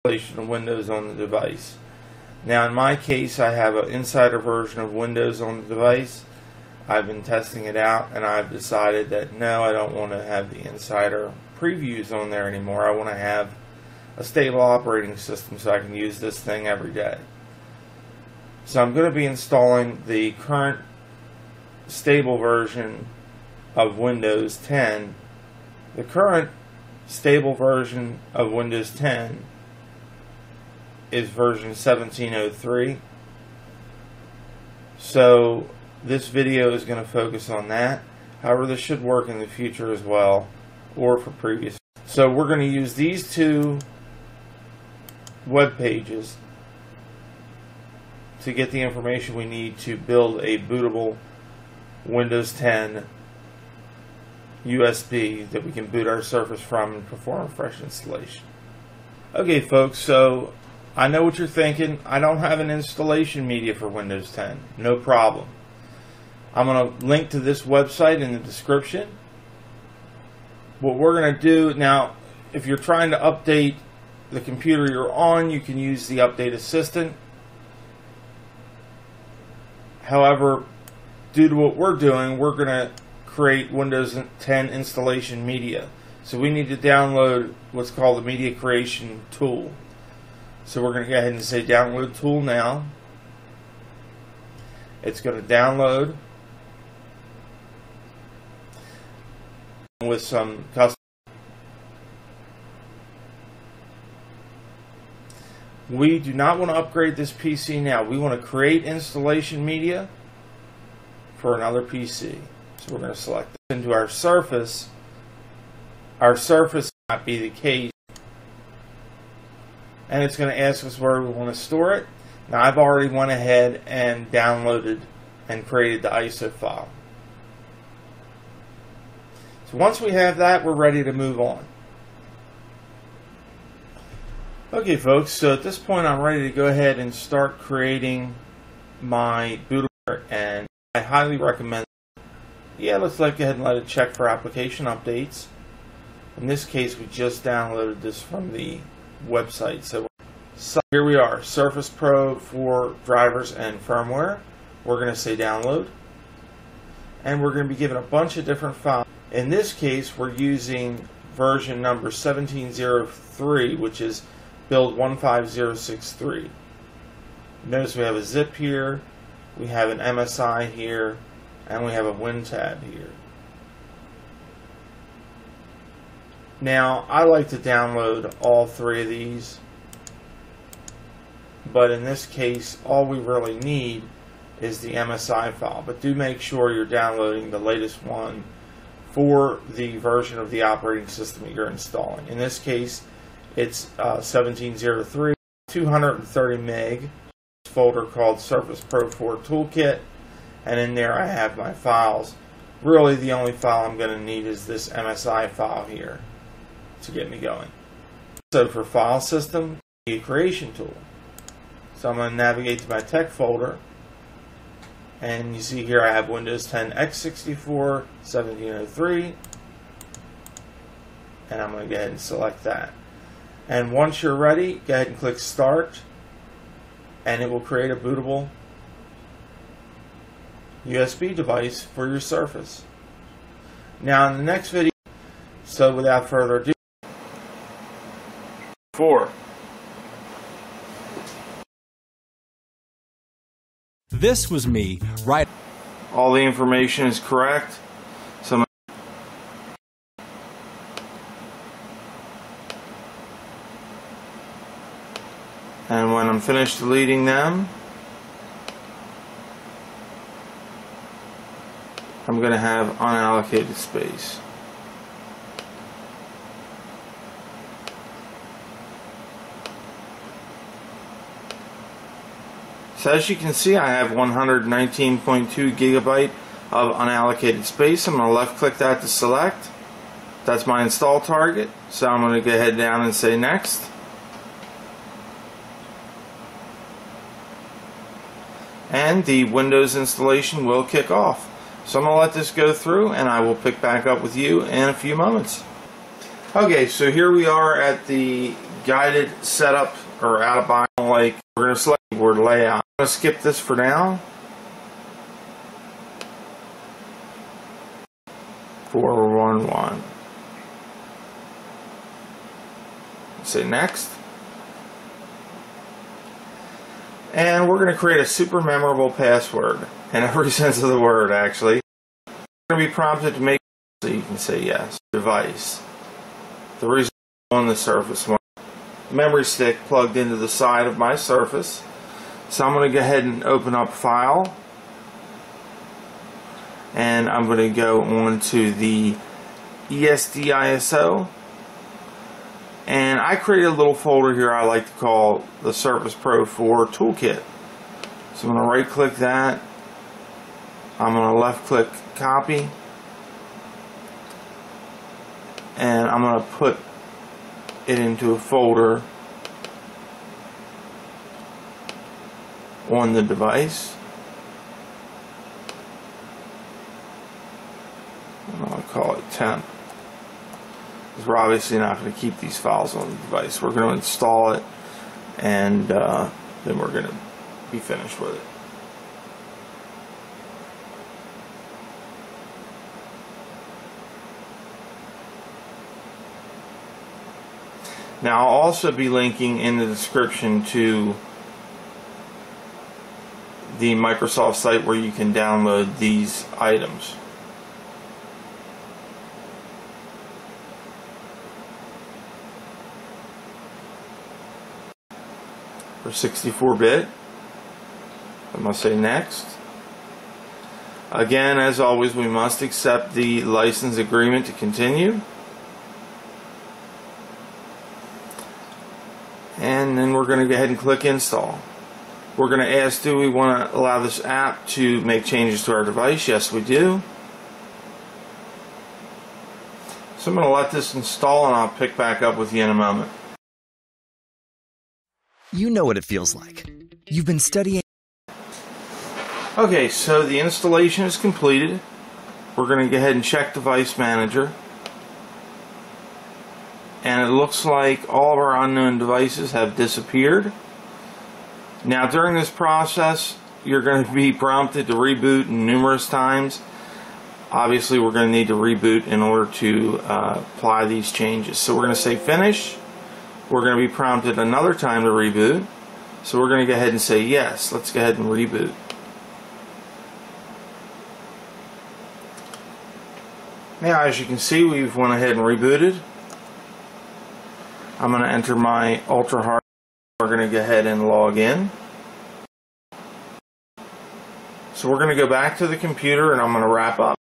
installation of Windows on the device. Now in my case, I have an insider version of Windows on the device. I've been testing it out and I've decided that no, I don't want to have the insider previews on there anymore. I want to have a stable operating system so I can use this thing every day. So I'm going to be installing the current stable version of Windows 10. The current stable version of Windows 10 is version 1703. So this video is going to focus on that. However, this should work in the future as well, or for previous. So we're going to use these two web pages to get the information we need to build a bootable Windows 10 USB that we can boot our Surface from and perform a fresh installation. Okay folks, so I know what you're thinking. I don't have an installation media for Windows 10. No problem. I'm going to link to this website in the description. What we're going to do now, if you're trying to update the computer you're on, you can use the Update Assistant. However, due to what we're doing, we're going to create Windows 10 installation media. So we need to download what's called the media creation tool. So we're going to go ahead and say download tool now. It's going to download with some custom. We do not want to upgrade this PC now. We want to create installation media for another PC. So we're going to select this into our Surface. Our Surface will not be the case. And it's going to ask us where we want to store it. Now I've already went ahead and downloaded and created the ISO file. So once we have that, we're ready to move on. Okay folks, so at this point I'm ready to go ahead and start creating my bootloader, and I highly recommend it. Yeah, let's go ahead and let it check for application updates. In this case, we just downloaded this from the website. So here we are, Surface Pro for drivers and firmware. We're going to say download. And we're going to be given a bunch of different files. In this case, we're using version number 1703, which is build 15063. Notice we have a zip here, we have an MSI here, and we have a WinTab here. Now, I like to download all three of these, but in this case, all we really need is the MSI file. But do make sure you're downloading the latest one for the version of the operating system that you're installing. In this case, it's 1703, 230 meg folder called Surface Pro 4 Toolkit, and in there I have my files. Really, the only file I'm going to need is this MSI file here to get me going. So for file system, media creation tool. So I'm going to navigate to my tech folder, and you see here I have Windows 10 x64 1703, and I'm going to go ahead and select that. And once you're ready, go ahead and click Start, and it will create a bootable USB device for your Surface. Now in the next video, so without further ado, 4. This was me, right? All the information is correct. So and when I'm finished deleting them, I'm going to have unallocated space. So as you can see, I have 119.2 gigabyte of unallocated space. I'm going to left click that to select. That's my install target. So I'm going to go ahead down and say next. And the Windows installation will kick off. So I'm going to let this go through, and I will pick back up with you in a few moments. Okay, so here we are at the guided setup or out of bounds. Like, we're going to select keyboard layout. I'm going to skip this for now. 411. Say next. And we're going to create a super memorable password in every sense of the word, actually. We're going to be prompted to make, so you can say yes. Device. The reason on the Surface one. Memory stick plugged into the side of my Surface. So I'm going to go ahead and open up File. And I'm going to go on to the ESDISO. And I created a little folder here I like to call the Surface Pro 4 Toolkit. So I'm going to right click that. I'm going to left click copy. And I'm going to put it into a folder on the device. And I'll call it temp. Because we're obviously not going to keep these files on the device. We're going to install it, and then we're going to be finished with it. Now I'll also be linking in the description to the Microsoft site where you can download these items. For 64-bit, I'm going to say next. Again, as always, we must accept the license agreement to continue. And then we're going to go ahead and click install. We're going to ask, do we want to allow this app to make changes to our device? Yes, we do. So I'm going to let this install, and I'll pick back up with you in a moment. You know what it feels like. You've been studying. Okay, so the installation is completed. We're going to go ahead and check Device Manager. And it looks like all of our unknown devices have disappeared. Now, during this process, you're going to be prompted to reboot numerous times. Obviously, we're going to need to reboot in order to apply these changes. So we're going to say finish. We're going to be prompted another time to reboot. So we're going to go ahead and say yes. Let's go ahead and reboot. Now, as you can see, we've went ahead and rebooted. I'm going to enter my ultra hard. We're going to go ahead and log in. So we're going to go back to the computer, and I'm going to wrap up.